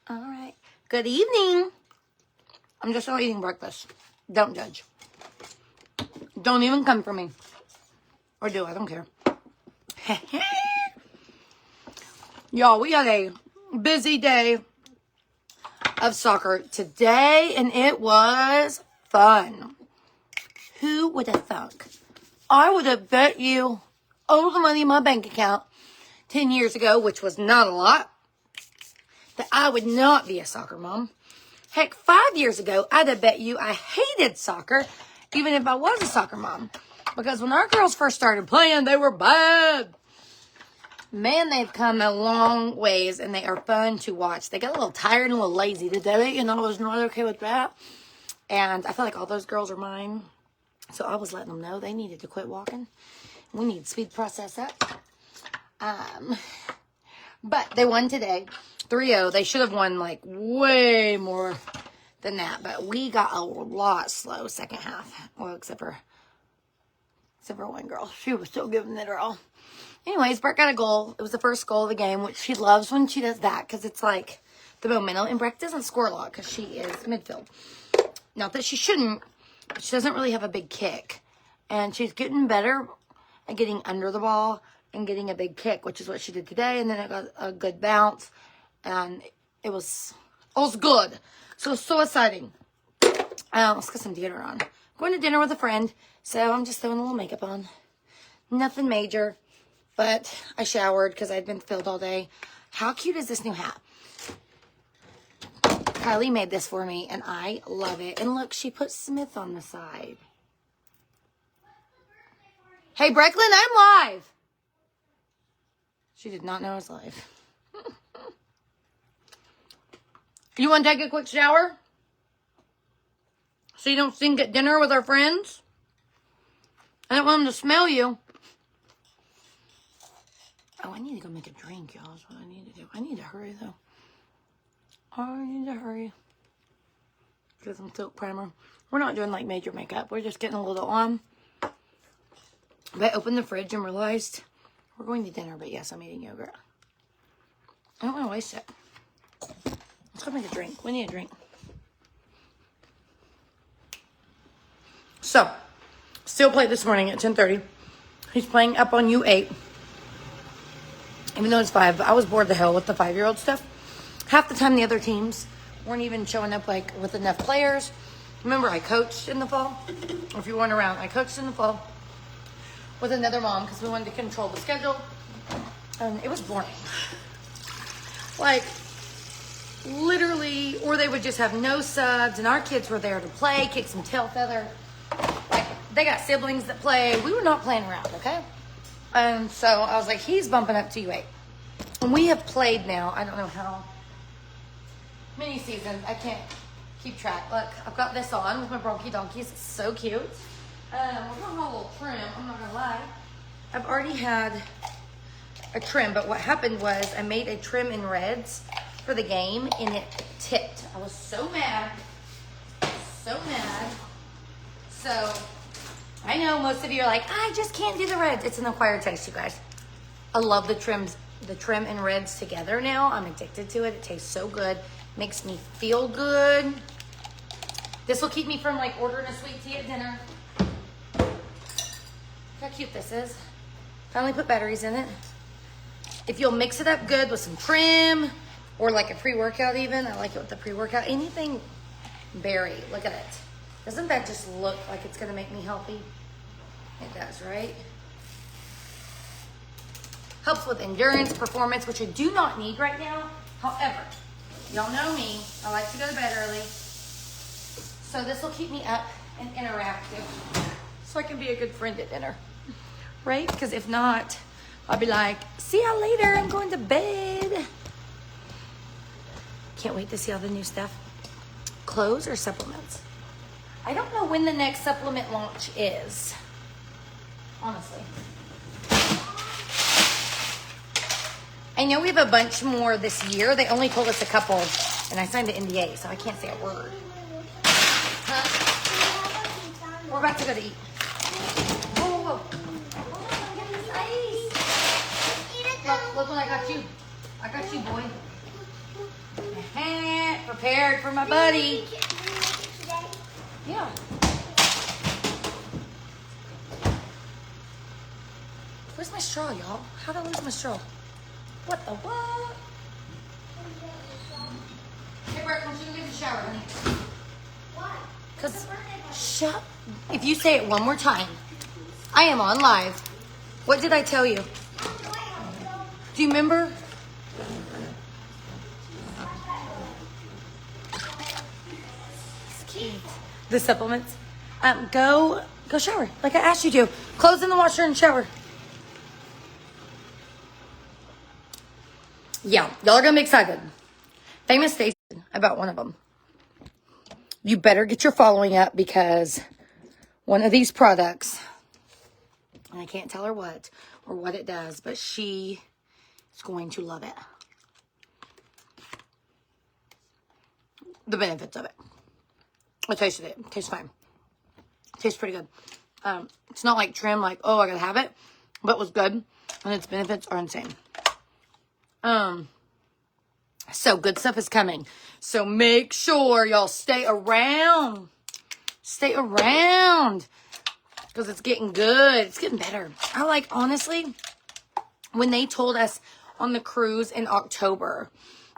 All right. Good evening. I'm just not eating breakfast. Don't judge. Don't even come for me. Or do. I don't care. Y'all, we had a busy day of soccer today, and it was fun. Who would have thunk? I would have bet you all the money in my bank account 10 years ago, which was not a lot, that I would not be a soccer mom. Heck, 5 years ago, I'd have bet you I hated soccer, even if I was a soccer mom. Because when our girls first started playing, they were bad. Man, they've come a long ways, and they are fun to watch. They got a little tired and a little lazy today, and I was not okay with that. And I feel like all those girls are mine. So I was letting them know they needed to quit walking. We need to speed the process up. But they won today, 3-0. They should have won, like, way more than that. But we got a lot slow second half. Well, except for one girl. She was still giving it her all. Anyways, Breck got a goal. It was the first goal of the game, which she loves when she does that because it's like the momentum. And Breck doesn't score a lot because she is midfield. Not that she shouldn't, but she doesn't really have a big kick. And she's getting better at getting under the ball and getting a big kick, which is what she did today. And then it got a good bounce. And it was good. So exciting. Let's get some dinner on. Going to dinner with a friend. So I'm just throwing a little makeup on. Nothing major. But I showered because I'd been filled all day. How cute is this new hat? KAYLEE made this for me, and I love it. And look, she put Smith on the side. Hey, Brecklin, I'm live. She did not know I was live. You want to take a quick shower? So you don't sing at dinner with our friends? I don't want them to smell you. Oh, I need to go make a drink, y'all. That's what I need to do. I need to hurry, though. I need to hurry. Get some silk primer. We're not doing, like, major makeup. We're just getting a little on. But I opened the fridge and realized we're going to dinner. But, yes, I'm eating yogurt. I don't want to waste it. Let's go make a drink. We need a drink. So, still played this morning at 10:30. He's playing up on U8. Even though it's 5, I was bored to hell with the 5-year-old stuff. Half the time the other teams weren't even showing up like with enough players. Remember, I coached in the fall. Or if you weren't around, I coached in the fall with another mom because we wanted to control the schedule. And it was boring. Like, literally, or they would just have no subs, and our kids were there to play, kick some tail feather. Like, they got siblings that play. We were not playing around, okay? And so I was like, he's bumping up to U8. And we have played now, I don't know how many seasons. I can't keep track. Look, I've got this on with my bronchi donkeys. It's so cute. We're going to have a little trim, I'm not going to lie. I've already had a trim, but what happened was I made a trim in reds for the game, and it tipped. I was so mad. So mad. So I know most of you are like, I just can't do the reds. It's an acquired taste, you guys. I love the trim and reds together now. I'm addicted to it. It tastes so good. Makes me feel good. This will keep me from like ordering a sweet tea at dinner. Look how cute this is. Finally put batteries in it. If you'll mix it up good with some trim or like a pre-workout even. I like it with the pre-workout. Anything berry. Look at it. Doesn't that just look like it's going to make me healthy? It does, right? Helps with endurance, performance, which I do not need right now. However, y'all know me. I like to go to bed early. So this will keep me up and interactive so I can be a good friend at dinner. Right? Because if not, I'll be like, see y'all later. I'm going to bed. Can't wait to see all the new stuff. Clothes or supplements? I don't know when the next supplement launch is. Honestly. I know we have a bunch more this year. They only told us a couple, and I signed the NDA, so I can't say a word. Huh? We're about to go to eat. Whoa, whoa, whoa. Look what I got you. I got you, boy. prepared for my buddy. Yeah. Where's my straw, y'all? How'd I lose my straw? What the what? Hey, Breck, why don't you go get the shower, honey? Why? Because, shut. If you say it one more time, I am on live. What did I tell you? Do you remember? The supplements. Go shower like I asked you to. Clothes in the washer and shower. Yeah, y'all are gonna be excited. Famous Stacy about one of them. You better get your following up because one of these products, and I can't tell her what or what it does, but she is going to love it. The benefits of it. I tasted it. It tastes fine. It tastes pretty good. It's not like trim, like, oh, I gotta have it, but it was good, and its benefits are insane. So good stuff is coming. So make sure y'all stay around. Stay around. Because it's getting good. It's getting better. I like, honestly, when they told us on the cruise in October,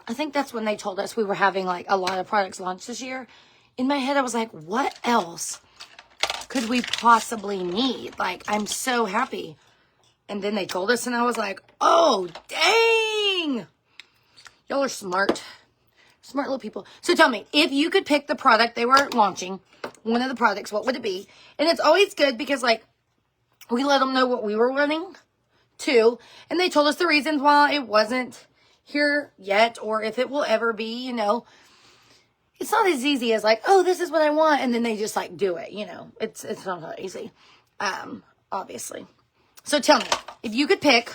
I think that's when they told us we were having like a lot of products launched this year. In my head, I was like, what else could we possibly need? Like, I'm so happy. And then they told us and I was like, oh, dang. Y'all are smart. Smart little people. So tell me, if you could pick the product they were launching, one of the products, what would it be? And it's always good because, like, we let them know what we were wanting, too. And they told us the reasons why it wasn't here yet or if it will ever be, you know. It's not as easy as, like, oh, this is what I want. And then they just, like, do it, you know. It's not that easy, obviously. So tell me, if you could pick,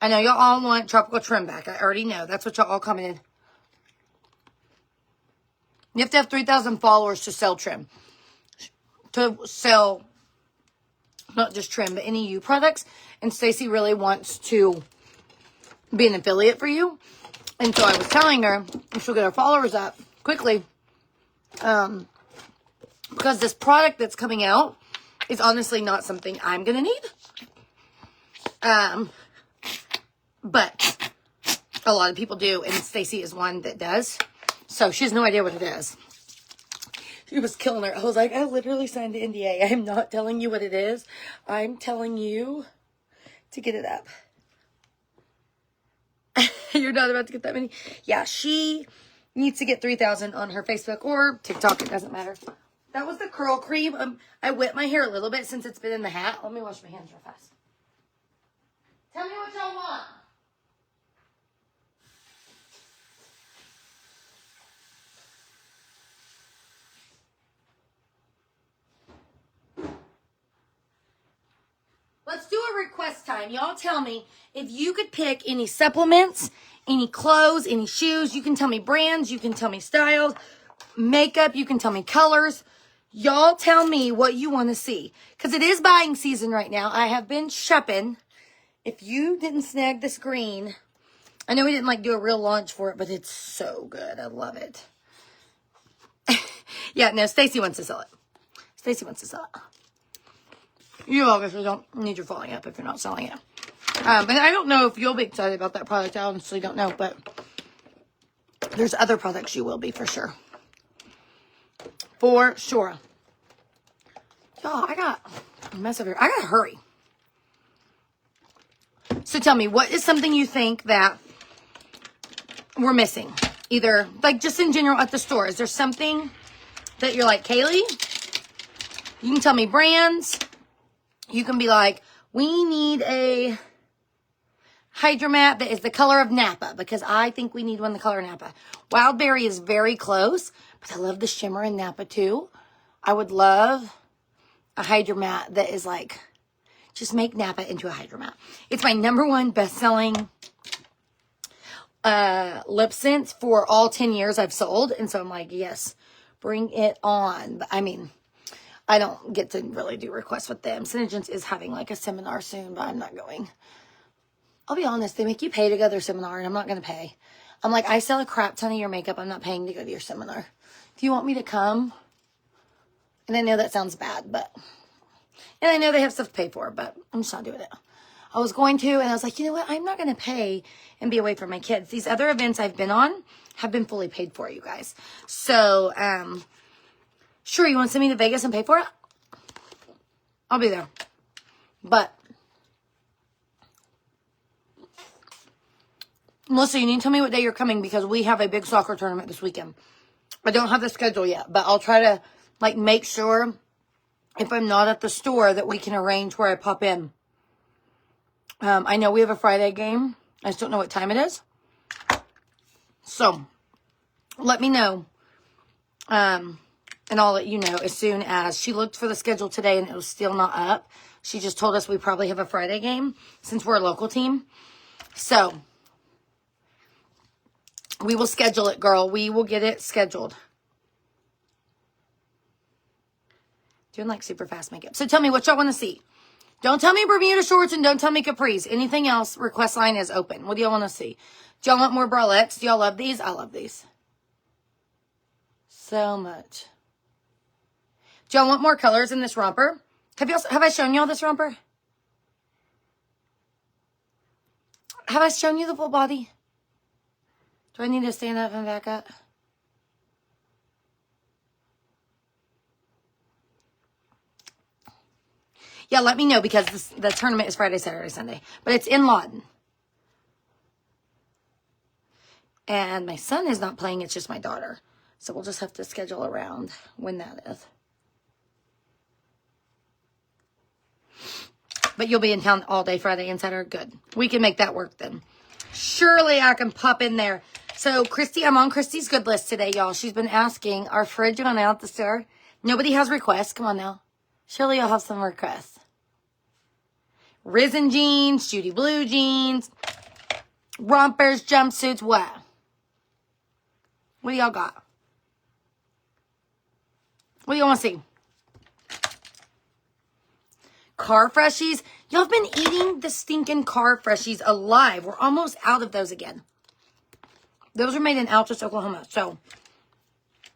I know y'all all want tropical trim back. I already know. That's what y'all all commented. You have to have 3,000 followers to sell trim. To sell not just trim, but any you products. And Stacy really wants to be an affiliate for you. And so I was telling her she'll get her followers up quickly. Because this product that's coming out is honestly not something I'm going to need. But a lot of people do. And Stacy is one that does. So she has no idea what it is. She was killing her. I was like, I literally signed the NDA. I am not telling you what it is. I'm telling you to get it up. You're not about to get that many? Yeah, she needs to get 3,000 on her Facebook or TikTok. It doesn't matter. That was the curl cream. I wet my hair a little bit since it's been in the hat. Let me wash my hands real fast. Tell me what y'all want. Let's do a request time. Y'all tell me if you could pick any supplements, any clothes, any shoes. You can tell me brands. You can tell me styles. Makeup. You can tell me colors. Y'all tell me what you want to see. Because it is buying season right now. I have been shopping. If you didn't snag this green, I know we didn't like do a real launch for it, but it's so good. I love it. Yeah, no, Stacy wants to sell it. Stacy wants to sell it. You obviously don't need your following up if you're not selling it. And I don't know if you'll be excited about that product. I honestly don't know, but there's other products you will be for sure. For sure. Y'all, I got a mess over here. I gotta hurry. So tell me, what is something you think that we're missing? Either, like, just in general at the store. Is there something that you're like, KAYLEE? You can tell me brands. You can be like, we need a hydromat that is the color of Napa because I think we need one the color of Napa. Wildberry is very close, but I love the shimmer in Napa too. I would love a hydromat that is like, just make Napa into a hydromat. It's my #1 best-selling lip scent for all 10 years I've sold. And so I'm like, yes, bring it on. But I mean, I don't get to really do requests with them. Synergence is having like a seminar soon, but I'm not going. I'll be honest, they make you pay to go to their seminar and I'm not going to pay. I'm like, I sell a crap ton of your makeup. I'm not paying to go to your seminar. If you want me to come, and I know that sounds bad, and I know they have stuff to pay for, but I'm just not doing it. I was going to, and I was like, you know what? I'm not going to pay and be away from my kids. These other events I've been on have been fully paid for, you guys. So, sure, you want to send me to Vegas and pay for it? I'll be there. But, Melissa, you need to tell me what day you're coming because we have a big soccer tournament this weekend. I don't have the schedule yet, but I'll try to, like, make sure if I'm not at the store that we can arrange where I pop in. I know we have a Friday game. I just don't know what time it is. So, let me know. And I'll let you know as soon as she looked for the schedule today and it was still not up. She just told us we probably have a Friday game since we're a local team. So, we will schedule it, girl. We will get it scheduled. Doing like super fast makeup. So tell me what y'all want to see. Don't tell me Bermuda shorts and don't tell me capris. Anything else, request line is open. What do y'all want to see? Do y'all want more bralettes? Do y'all love these? I love these. So much. Do y'all want more colors in this romper? Have I shown y'all this romper? Have I shown you the full body? Do I need to stand up and back up? Yeah, let me know because the tournament is Friday, Saturday, Sunday. But it's in Lawton. And my son is not playing. It's just my daughter. So we'll just have to schedule around when that is. But you'll be in town all day Friday and Saturday. Good. We can make that work then. Surely I can pop in there. So, Christy, I'm on Christy's good list today, y'all. She's been asking, our fridge went out at the store. Nobody has requests. Come on now. Surely you'll have some requests. Risen jeans, Judy blue jeans, rompers, jumpsuits, what? What do y'all got? What do y'all want to see? Car freshies. Y'all have been eating the stinking car freshies alive. We're almost out of those again. Those are made in Altus, Oklahoma. So,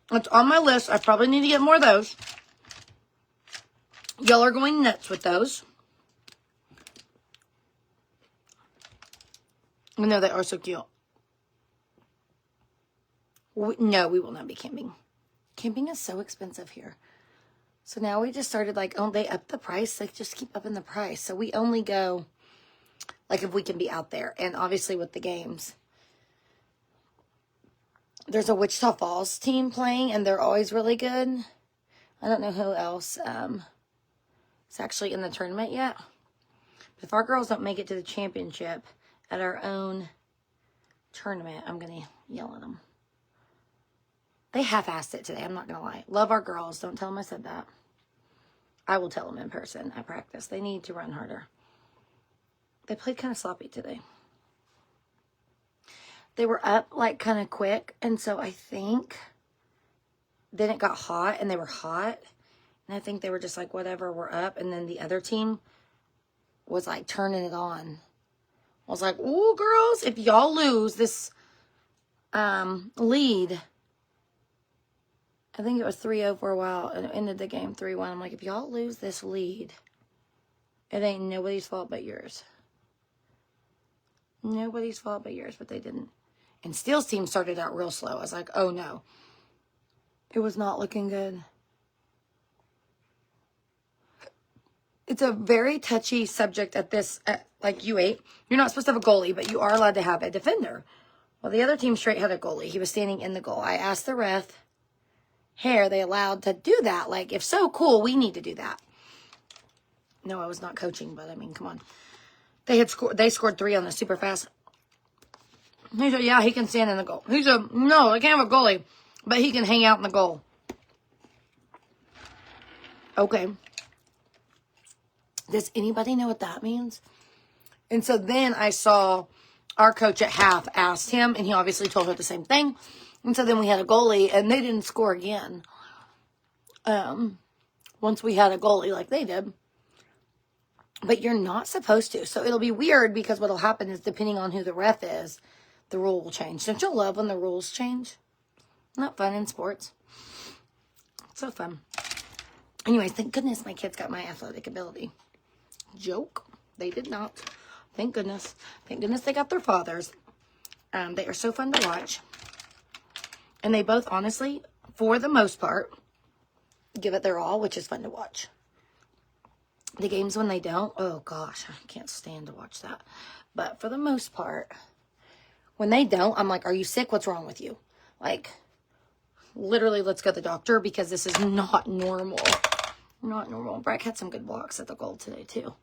it's on my list. I probably need to get more of those. Y'all are going nuts with those. I know they are so cute. No, we will not be camping. Camping is so expensive here. So now we just started like, oh, they upped the price. They just keep upping the price. So we only go, like, if we can be out there. And obviously with the games. There's a Wichita Falls team playing, and they're always really good. I don't know who else is actually in the tournament yet. But if our girls don't make it to the championship at our own tournament, I'm going to yell at them. They half-assed it today. I'm not going to lie. Love our girls. Don't tell them I said that. I will tell them in person. I practice. They need to run harder. They played kind of sloppy today. They were up like kind of quick. And so I think then it got hot and they were hot. And I think they were just like, whatever, we're up. And then the other team was like turning it on. I was like, ooh, girls, if y'all lose this lead. I think it was 3-0 for a while, and it ended the game 3-1. I'm like, if y'all lose this lead, it ain't nobody's fault but yours. Nobody's fault but yours, but they didn't. And Steele's team started out real slow. I was like, oh no. It was not looking good. It's a very touchy subject at this, like U8. You're not supposed to have a goalie, but you are allowed to have a defender. Well, the other team straight had a goalie. He was standing in the goal. I asked the ref, hey, are they allowed to do that? Like, if so, cool, we need to do that. No, I was not coaching, but I mean, come on. They scored 3 on the super fast. He said, yeah, he can stand in the goal. He said, no, I can't have a goalie, but he can hang out in the goal. Okay. Does anybody know what that means? And so then I saw our coach at half asked him, and he obviously told her the same thing. And so then we had a goalie, and they didn't score again. Once we had a goalie like they did. But you're not supposed to. So it'll be weird because what'll happen is depending on who the ref is, the rule will change. Don't you love when the rules change? Not fun in sports. It's so fun. Anyways, thank goodness my kids got my athletic ability. Joke. They did not. Thank goodness. Thank goodness they got their fathers. They are so fun to watch. And they both, honestly, for the most part, give it their all, which is fun to watch. The games when they don't, oh gosh, I can't stand to watch that. But for the most part, when they don't, I'm like, are you sick? What's wrong with you? Like, literally, let's go to the doctor because this is not normal. Not normal. Breck had some good walks at the Gold today, too.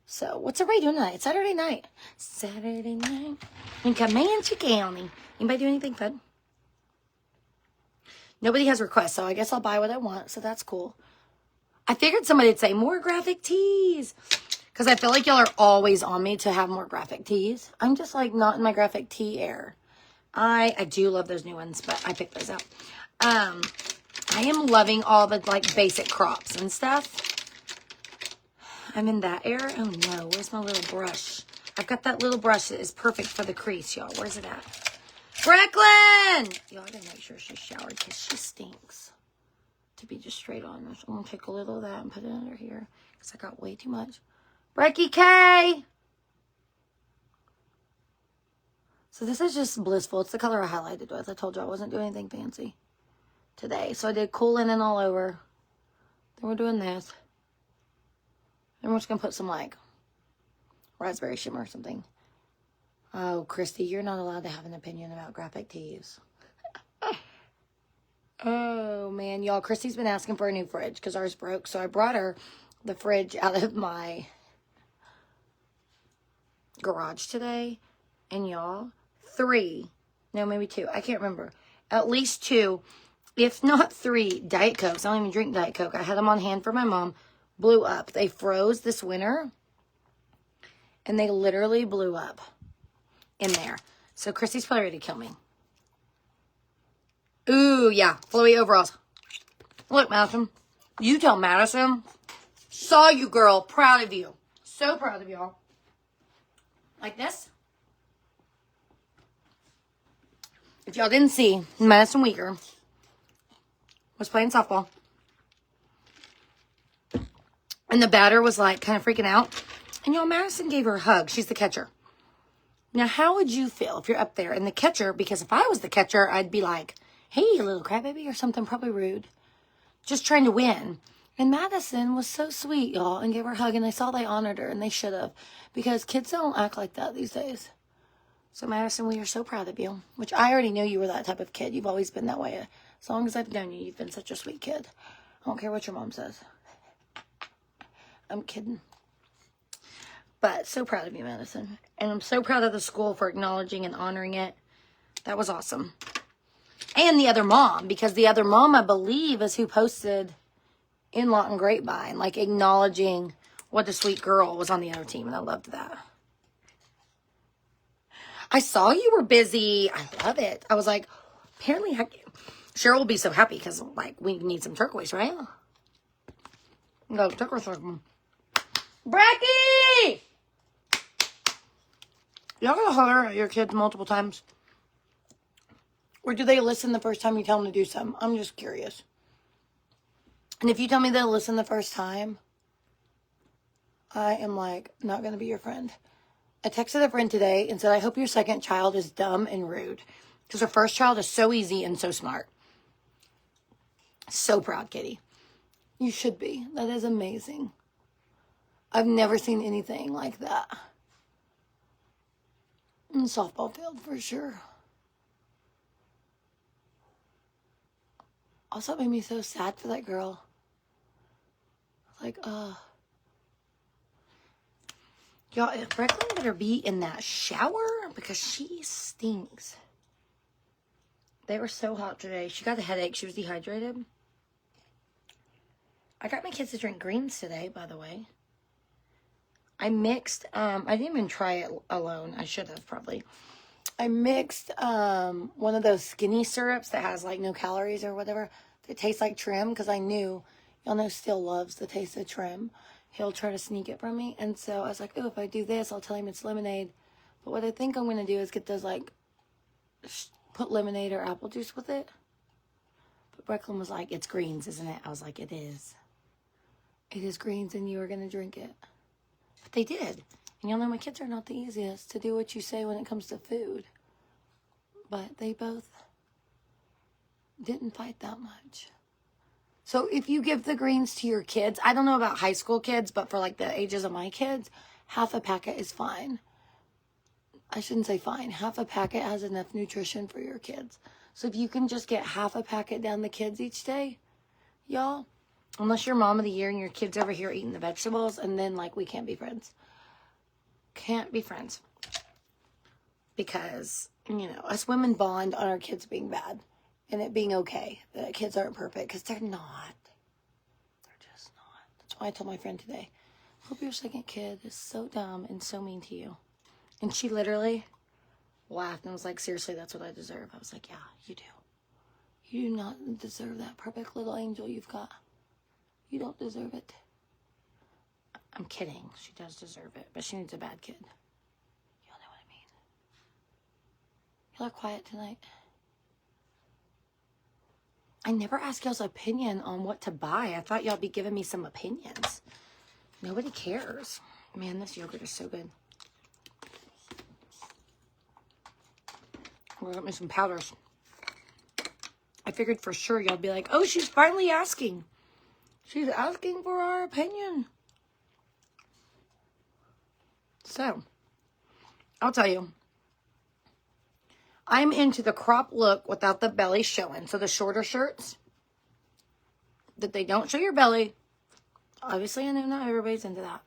So, what's everybody doing tonight? It's Saturday night. Saturday night in Comanche County. Anybody do anything fun? Nobody has requests, so I guess I'll buy what I want. So, that's cool. I figured somebody would say, more graphic tees. Because I feel like y'all are always on me to have more graphic tees. I'm just, like, not in my graphic tee air. I do love those new ones, but I picked those out. I am loving all the, like, basic crops and stuff. I'm in that era. Oh, no. Where's my little brush? I've got that little brush that is perfect for the crease, y'all. Where's it at? Brecklin! Y'all, I gotta make sure she's showered because she stinks. To be just straight on. So I'm going to take a little of that and put it under here because I got way too much. Brecky K! So this is just blissful. It's the color I highlighted with. I told you I wasn't doing anything fancy today. So I did cool linen all over. Then we're doing this. Then we're just going to put some, like, raspberry shimmer or something. Oh, Christy, you're not allowed to have an opinion about graphic tees. Oh, man. Y'all, Christy's been asking for a new fridge because ours broke. So I brought her the fridge out of my garage today. And y'all, 3, no, maybe 2. I can't remember. At least 2, if not 3, Diet Cokes. I don't even drink Diet Coke. I had them on hand for my mom. Blew up. They froze this winter. And they literally blew up in there. So Christy's probably ready to kill me. Ooh, yeah. Flowy overalls. Look, Madison. You tell Madison. Saw you, girl. Proud of you. So proud of y'all. Like this. If y'all didn't see, Madison Weaker was playing softball. And the batter was like kind of freaking out. And y'all, Madison gave her a hug. She's the catcher. Now, how would you feel if you're up there and the catcher, because if I was the catcher, I'd be like, hey, you little crybaby, or something probably rude. Just trying to win. And Madison was so sweet, y'all, and gave her a hug. And I saw they honored her, and they should have. Because kids don't act like that these days. So, Madison, we are so proud of you. Which I already knew you were that type of kid. You've always been that way. As long as I've known you, you've been such a sweet kid. I don't care what your mom says. I'm kidding. But so proud of you, Madison. And I'm so proud of the school for acknowledging and honoring it. That was awesome. And the other mom, because the other mom, I believe, is who posted in Lawton Grapevine, like acknowledging what a sweet girl was on the other team. And I loved that. I saw you were busy. I love it. I was like, apparently, Cheryl will be so happy because, like, we need some turquoise, right? No, turquoise. Brecky! Y'all gonna holler at your kids multiple times? Or do they listen the first time you tell them to do something? I'm just curious. And if you tell me they'll listen the first time, I am, like, not gonna be your friend. I texted a friend today and said, I hope your second child is dumb and rude. Because her first child is so easy and so smart. So proud, Kitty. You should be. That is amazing. I've never seen anything like that. In the softball field, for sure. Also, it made me so sad for that girl. Like, y'all, if Brecklin better be in that shower because she stinks. They were so hot today. She got a headache. She was dehydrated. I got my kids to drink greens today, by the way. I mixed, I didn't even try it alone. I should have probably. I mixed one of those skinny syrups that has like no calories or whatever. That tastes like trim because I knew, y'all know Still loves the taste of trim. He'll try to sneak it from me. And so I was like, oh, if I do this, I'll tell him it's lemonade. But what I think I'm going to do is get those like put lemonade or apple juice with it. But Brecklin was like, it's greens, isn't it? I was like, it is. It is greens and you are going to drink it. But they did. And y'all know my kids are not the easiest to do what you say when it comes to food. But they both didn't fight that much. So if you give the greens to your kids, I don't know about high school kids, but for like the ages of my kids, half a packet is fine. I shouldn't say fine. Half a packet has enough nutrition for your kids. So if you can just get half a packet down the kids each day, y'all, unless you're mom of the year and your kid's over here eating the vegetables, and then like we can't be friends. Can't be friends. Because, you know, us women bond on our kids being bad. And it being okay that kids aren't perfect, because they're not. They're just not. That's why I told my friend today, hope your second kid is so dumb and so mean to you. And she literally laughed and was like, seriously, that's what I deserve. I was like, yeah, you do. You do not deserve that perfect little angel you've got. You don't deserve it. I'm kidding. She does deserve it, but she needs a bad kid. Y'all know what I mean. Y'all are quiet tonight. I never asked y'all's opinion on what to buy. I thought y'all be giving me some opinions. Nobody cares. Man, this yogurt is so good. I'm gonna get me some powders. I figured for sure y'all be like, oh, she's finally asking. She's asking for our opinion. So, I'll tell you. I'm into the crop look without the belly showing. So the shorter shirts, that they don't show your belly. Obviously, I know not everybody's into that.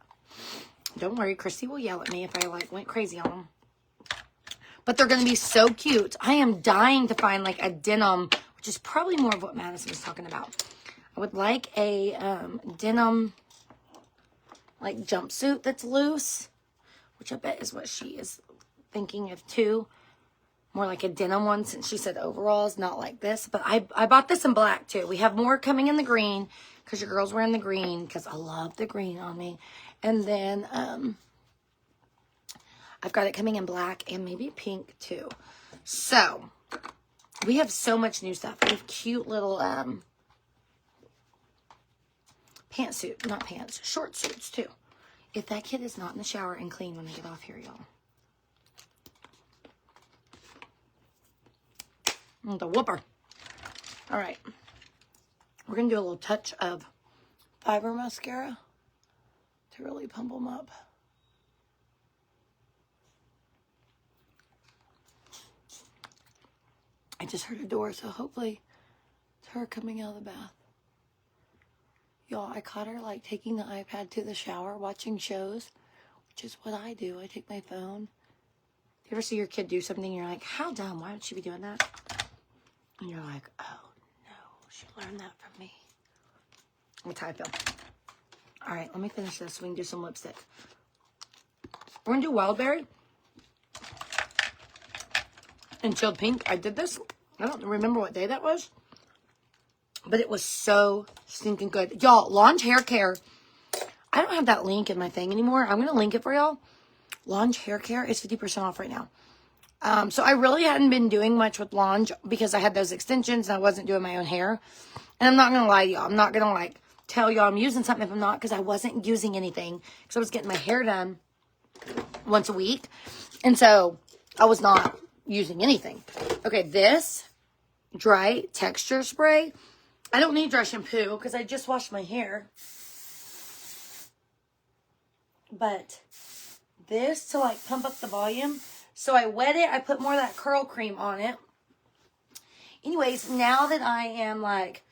Don't worry, Christy will yell at me if I like went crazy on them. But they're going to be so cute. I am dying to find like a denim, which is probably more of what Madison was talking about. I would like a denim like jumpsuit that's loose, which I bet is what she is thinking of too. More like a denim one, since she said overalls, not like this. But I bought this in black too. We have more coming in the green because your girl's wearing the green because I love the green on me. And then I've got it coming in black and maybe pink too. So we have so much new stuff. We have cute little pantsuit, not pants, short suits too. If that kid is not in the shower and clean when I get off here, y'all. The whooper. All right. We're going to do a little touch of fiber mascara to really pump them up. I just heard a door, so hopefully it's her coming out of the bath. Y'all, I caught her like taking the iPad to the shower, watching shows, which is what I do. I take my phone. You ever see your kid do something and you're like, how dumb? Why would she be doing that? And you're like, oh, no, she learned that from me. That's how I feel. All right, let me finish this so we can do some lipstick. We're going to do Wildberry and Chilled Pink. I did this. I don't remember what day that was. But it was so stinking good. Y'all, Lange Hair Care. I don't have that link in my thing anymore. I'm going to link it for y'all. Lange Hair Care is 50% off right now. So I really hadn't been doing much with Lange because I had those extensions and I wasn't doing my own hair. And I'm not going to lie to y'all. I'm not going to like tell y'all I'm using something if I'm not, because I wasn't using anything because I was getting my hair done once a week. And so I was not using anything. Okay, this dry texture spray. I don't need dry shampoo because I just washed my hair. But this to like pump up the volume. So I wet it. I put more of that curl cream on it. Anyways, now that I am like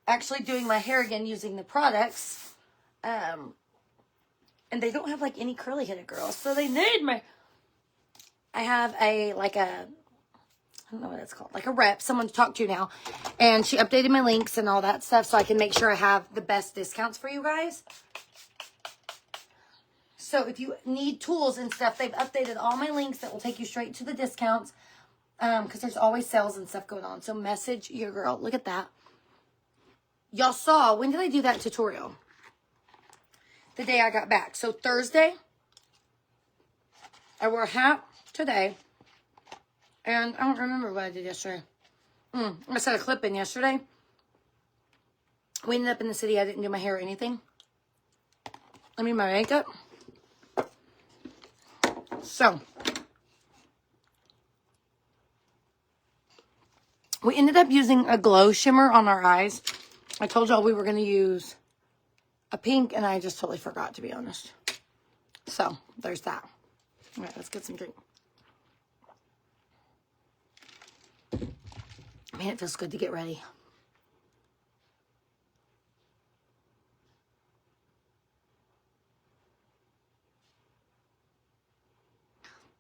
actually doing my hair again using the products, and they don't have like any curly headed girls, so they need me. I have a I don't know what it's called, like a rep, someone to talk to now, and she updated my links and all that stuff so I can make sure I have the best discounts for you guys. So if you need tools and stuff, they've updated all my links that will take you straight to the discounts, because there's always sales and stuff going on. So message your girl. Look at that. Y'all saw, when did I do that tutorial? The day I got back. So Thursday, I wore a hat today. And I don't remember what I did yesterday. I set a clip in yesterday. We ended up in the city. I didn't do my hair or anything. I mean, my makeup. So, we ended up using a glow shimmer on our eyes. I told y'all we were going to use a pink, and I just totally forgot, to be honest. So, there's that. All right, let's get some drink. Man, it feels good to get ready.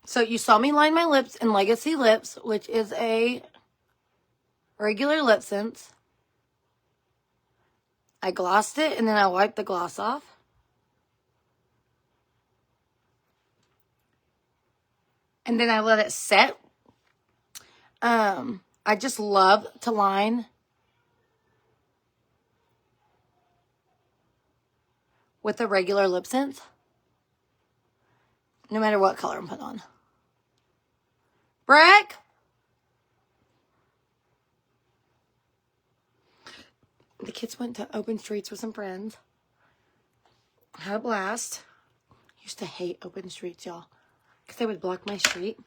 So you saw me line my lips in Legacy Lips, which is a regular lip sense. I glossed it and then I wiped the gloss off. And then I let it set. I just love to line with a regular lip sense, no matter what color I'm putting on. Breck! The kids went to open streets with some friends. Had a blast. Used to hate open streets, y'all, because they would block my street.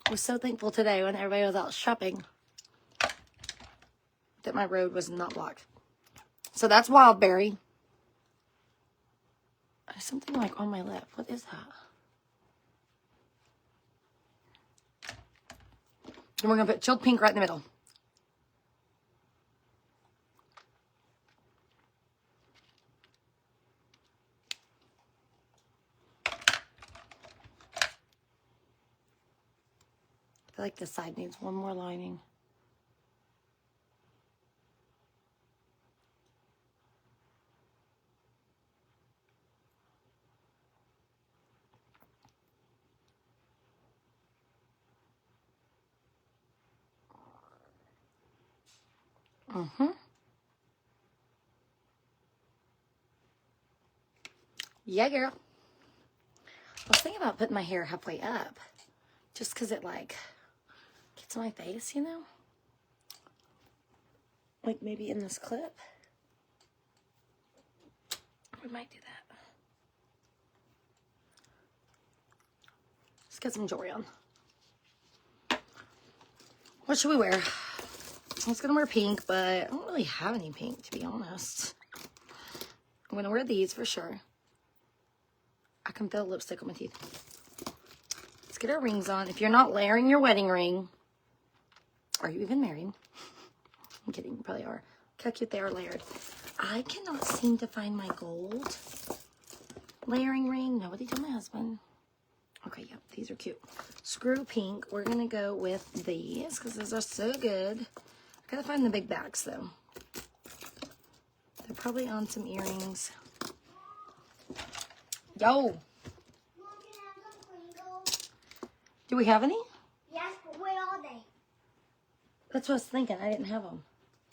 I was so thankful today when everybody was out shopping that my road was not blocked. So that's Wildberry. There's something like on my lip. What is that? And we're going to put Chilled Pink right in the middle. I feel like this side needs one more lining. Yeah, girl. I was thinking about putting my hair halfway up. Just because it, like, gets on my face, you know? Like, maybe in this clip. We might do that. Let's get some jewelry on. What should we wear? I was going to wear pink, but I don't really have any pink, to be honest. I'm going to wear these for sure. I can feel lipstick on my teeth. Let's get our rings on. If you're not layering your wedding ring, are you even married? I'm kidding, you probably are. Look how cute they are layered. I cannot seem to find my gold layering ring. Nobody told my husband. Okay, yeah, these are cute. Screw pink. We're going to go with these because those are so good. I gotta find the big backs though. They're probably on some earrings. Yo! Do we have any? Yes, but where are they? That's what I was thinking. I didn't have them.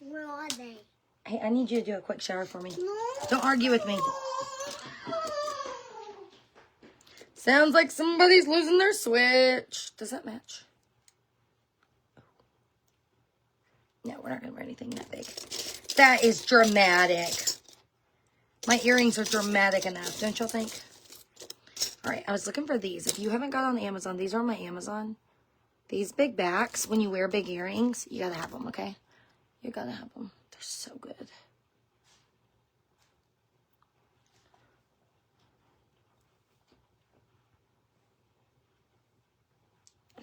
Where are they? Hey, I need you to do a quick shower for me. No. Don't argue with me. Sounds like somebody's losing their switch. Does that match? No, we're not going to wear anything that big. That is dramatic. My earrings are dramatic enough, don't y'all think? All right, I was looking for these. If you haven't got on Amazon, these are on my Amazon. These big backs, when you wear big earrings, you got to have them, okay? You got to have them. They're so good.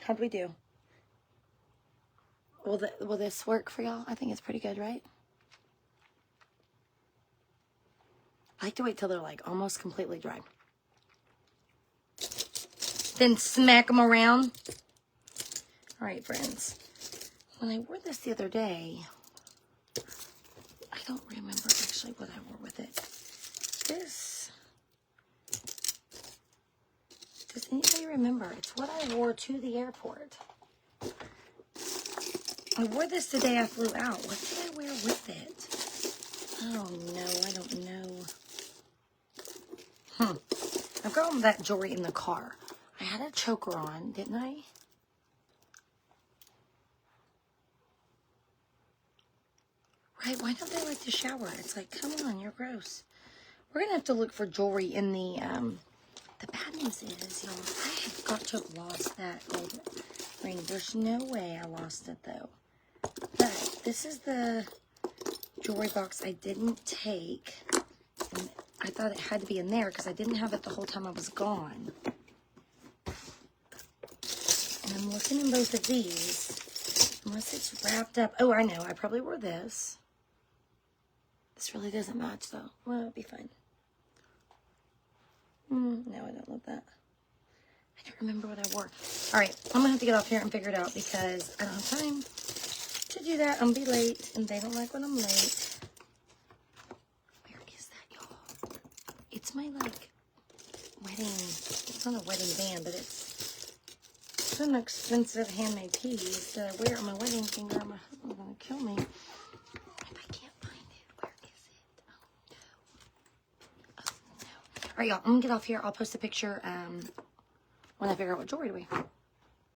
How'd we do? Will this work for y'all? I think it's pretty good, right? I like to wait till they're like almost completely dry. Then smack them around. All right, friends. When I wore this the other day, I don't remember actually what I wore with it. This. Does anybody remember? It's what I wore to the airport. I wore this the day I flew out. What did I wear with it? Oh, no, I don't know. I've got all that jewelry in the car. I had a choker on, didn't I? Right? Why don't they like to shower? It's like, come on, you're gross. We're going to have to look for jewelry in the bad news is, y'all, I have got to have lost that gold ring. There's no way I lost it, though. But this is the jewelry box I didn't take. And I thought it had to be in there because I didn't have it the whole time I was gone. And I'm looking in both of these. Unless it's wrapped up. Oh, I know. I probably wore this. This really doesn't match, though. Well, it'll be fine. No, I don't love that. I don't remember what I wore. All right, I'm going to have to get off here and figure it out because I don't have time to do that. I'm going to be late, and they don't like when I'm late. Where is that, y'all? It's my, like, wedding. It's not a wedding band, but it's an expensive handmade piece that I wear on my wedding finger. My husband's going to kill me if I can't find it. Where is it? Oh, no. Oh, no. All right, y'all, I'm going to get off here. I'll post a picture when I figure out what jewelry to wear.